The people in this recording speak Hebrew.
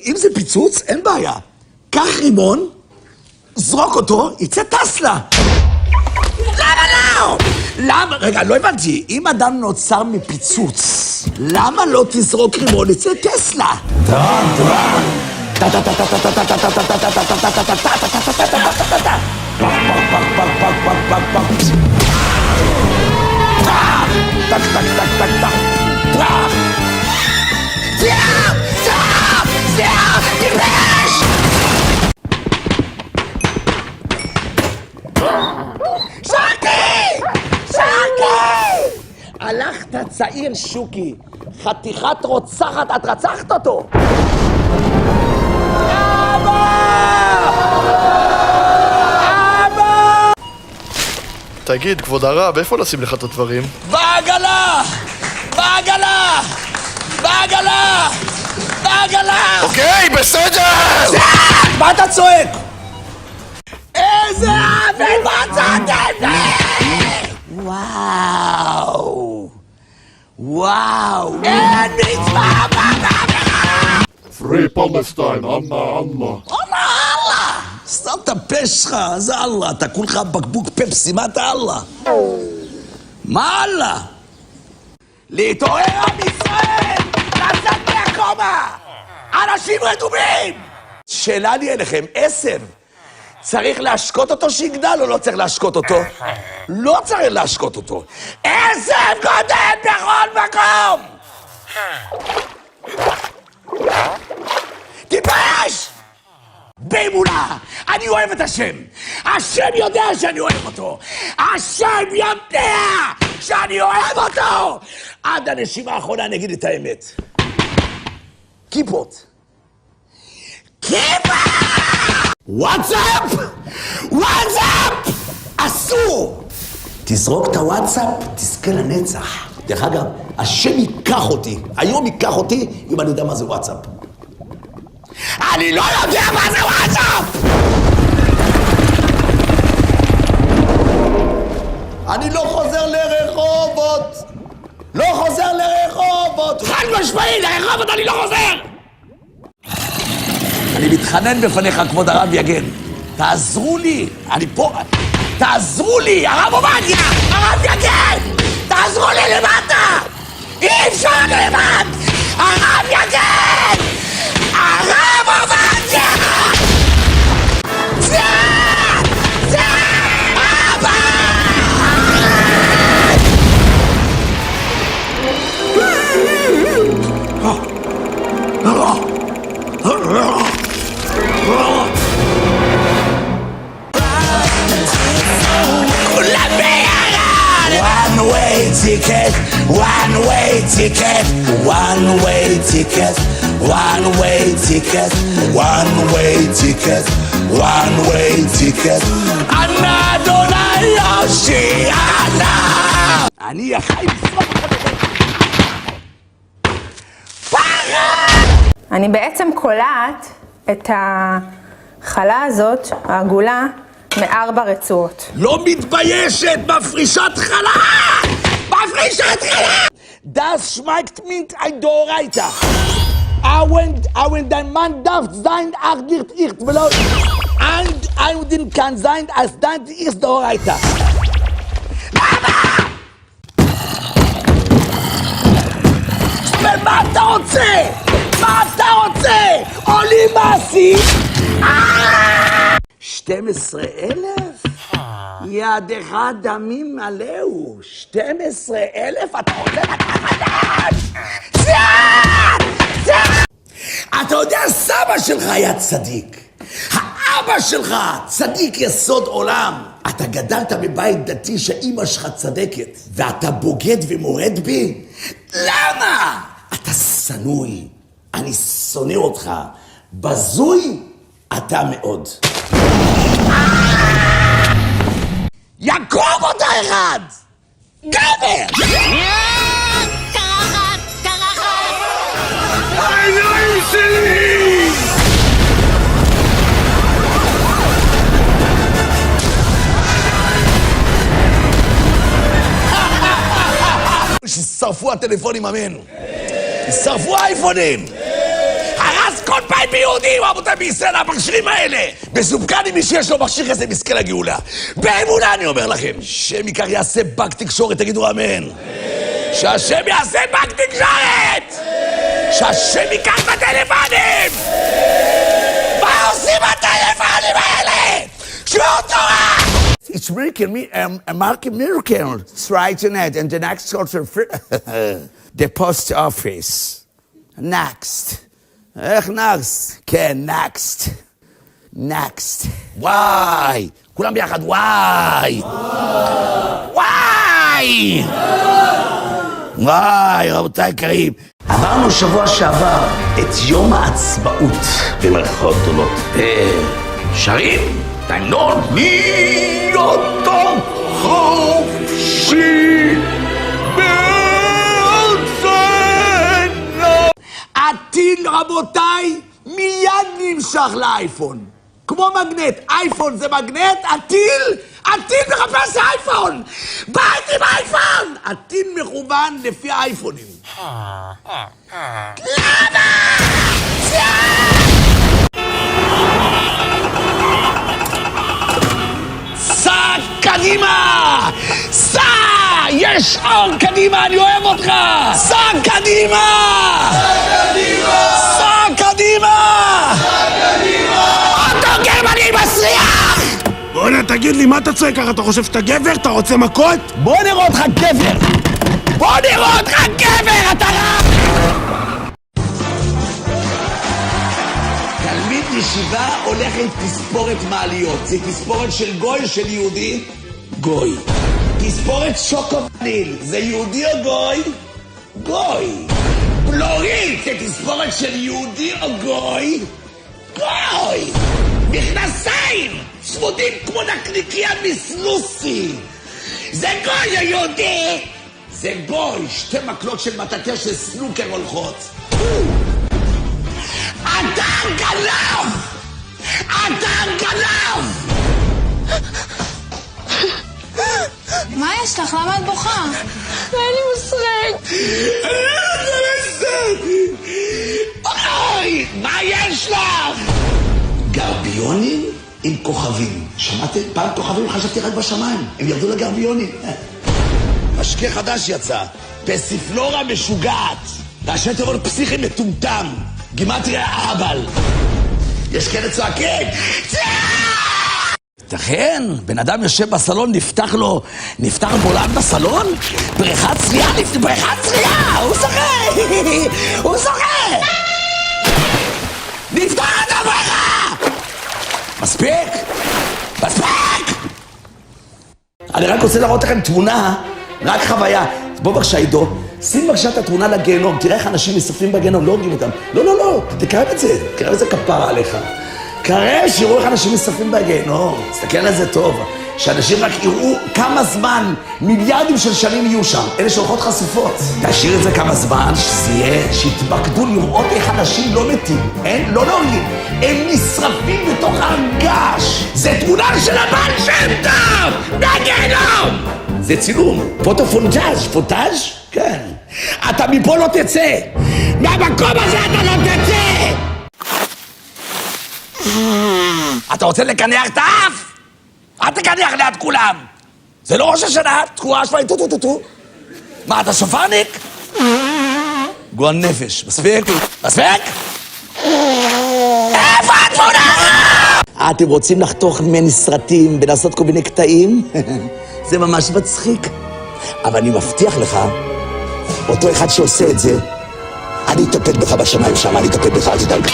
אם זה פיצוץ, אין בעיה. קח רימון, זרוק אותו, יצא טסלה. למה לא? למה? רגע, לא הבנתי. אם אדם נוצר מפיצוץ, למה לא תזרוק רימון, יצא טסלה? הלכת צעיר שוקי, חתיכת רוצחת, את רצחת אותו! אבא! אבא! תגיד, כבוד הרב, איפה לשים לך את הדברים? בעגלה! בעגלה! בעגלה! בעגלה! אוקיי, בסדר! מה אתה צועק? איזה עוול מצאתם לי! וואו! וואו! אין מצווה בעגלה! Free Palestine, Allah, Allah. אללה! סתם את הפה שלך, זה אללה, אתה כולך בקבוק פפסי, מה אתה אללה? מה אללה? להתעורר עם ישראל! לצאת מהקומה! אנשים רדומים! שאלה לי אליכם, עשב, צריך להשקות אותו שיגדל או לא צריך להשקות אותו? לא צריך להשקות אותו. עשב גודל בכל מקום! תתבייש! באמונה, אני אוהב את השם. השם יודע שאני אוהב אותו. השם יודע שאני אוהב אותו. עד הנשימה האחרונה אני אגיד את האמת. כיפות. כיפה! וואטסאפ! וואטסאפ! אסור! תזרוק את הוואטסאפ, תזכה לנצח. דרך אגב, השם ייקח אותי. היום ייקח אותי אם אני יודע מה זה וואטסאפ. אני לא יודע מה זה וואטסאפ! אני לא חוזר לרחובות! לא חוזר לרחובות! חד משמעית, לרחובות אני לא חוזר! אני מתחנן בפניך, כבוד הרב יגן. תעזרו לי! אני פה... תעזרו לי! הרב עובדיה! הרב יגן! תעזרו לי למטה! אי אפשר לבד! הרב יגן! הרב עובדיה! זה! זה! אבא! כולם ביחד! One way ticket, one way ticket, one way ticket, one way ticket, one way ticket, one way ticket. אנא אדוני יושיענה! אני החי לשרוף אני בעצם קולעת את החלה הזאת, העגולה, מ4 רצועות. לא מתביישת, מפרישת חלה! מפרישת חלה! Das schmeckt mit ein Doraita. Wenn dein Mann darf sein, wird ich belohnt. Ein kann sein, als dein ist Doraita. מה אתה רוצה? מה אתה רוצה? עולים מעשי? 12,000? ידך דמים מלאו. 12,000? אתה רוצה לקחת? אתה יודע, סבא שלך היה צדיק. האבא שלך צדיק יסוד עולם. אתה גדלת בבית דתי שאמא שלך צדקת, ואתה בוגד ומורד בי? למה? אתה סנוי. אני שונא אותך. בזוי אתה מאוד. יקום אותה אחד! גבר! קרחת! קרחת! העיניים שלי! ששרפו הטלפונים, אמן. שרפו האייפונים. הרס כל סטון פייפ יהודים, רבותיי בישראל, המכשירים האלה. מסופקן עם מי שיש לו מכשיר כזה מסכן לגאולה. באמונה אני אומר לכם, השם ייקח יעשה באג תקשורת, תגידו אמן. שהשם יעשה באג תקשורת! שהשם ייקח בטלפונים! מה עושים הטלפונים האלה? שיעור תורה! It's American miracle. It's right in it. And the next also the post office. Next. איך next? כן, next. Next. וואי! כולם ביחד, וואי! וואי! וואי, רבותיי יקרים. עברנו שבוע שעבר את יום העצמאות, במרכאות גדולות. שרים? תענון להיות חופשי בארצנו. הטיל, רבותיי, מיד נמשך לאייפון. כמו מגנט. אייפון זה מגנט, הטיל מחפש אייפון. בית עם אייפון! הטיל מכוון לפי האייפונים. למה? סע קדימה! סע! יש אור קדימה, אני אוהב אותך! סע קדימה! סע קדימה! אותו גרמני מסריח! בוא'נה, תגיד לי, מה אתה צועק ככה? אתה חושב שאתה גבר? אתה רוצה מכות? בוא נראה אותך גבר! בוא נראה אותך גבר, אתה רע! תלמיד ישיבה הולך עם תספורת מעליות. זה תספורת של גוי, של יהודי? גוי. תספורת שוקו-וניל. זה יהודי או גוי? גוי. בלורית זה תספורת של יהודי או גוי? גוי. מכנסיים צמודים כמו נקניקיה מסלוסי. זה גוי או יהודי? זה גוי. שתי מקלות של מטאטא של סנוקר הולכות. אדם גנב! אדם גנב! מה יש לך? למה את בוכה? אין לי מושג. אוי, מה יש לך? גרביונים עם כוכבים. שמעתם? פעם כוכבים חשבתי רק בשמיים. הם ירדו לגרביונים. משקה חדש יצא. פסיפלורה משוגעת. ראשי תיבות פסיכי מטומטם. גימטריה אהבל. יש כאלה צועקים. ייתכן, בן אדם יושב בסלון, נפתח בולען בסלון? בריכת צליעה, בריכת צליעה! הוא שוחה! הוא שוחה! נפתח את הבריכה! מספיק! מספיק! אני רק רוצה להראות לכם תמונה, רק חוויה. בוא בבקשה עידו, שים בבקשה את התמונה לגיהנום, תראה איך אנשים נשרפים בגיהנום, לא הורגים אותם. לא, תקרב את זה, תקרב את זה כפרה עליך. קרב, שיראו איך אנשים נשרפים בגיהנום, תסתכל על זה טוב. שאנשים רק יראו כמה זמן, מיליארדים של שנים יהיו שם, אלה שהולכות חשופות. תשאיר את זה כמה זמן, שזה יהיה, שיתבקדו לראות איך אנשים לא מתים, לא נורים, הם נשרפים בתוך הרגש. זה תמונה של הבעל שם טוב, מהגיהנום! זה צילום, פוטופונטאז', פונטאז'? כן. אתה מפה לא תצא, מהמקום הזה אתה לא תצא! אתה רוצה לקנח את האף? אל תקנח ליד כולם. זה לא ראש השנה, תקועה שפעי טו. מה, אתה שופרניק? גועל נפש, מספיק? מספיק? איפה התמונה? אתם רוצים לחתוך ממני סרטים ולעשות כל מיני קטעים? זה ממש מצחיק. אבל אני מבטיח לך, אותו אחד שעושה את זה, אני אטפל בך בשמיים שם, אני אטפל בך, אל תדאג.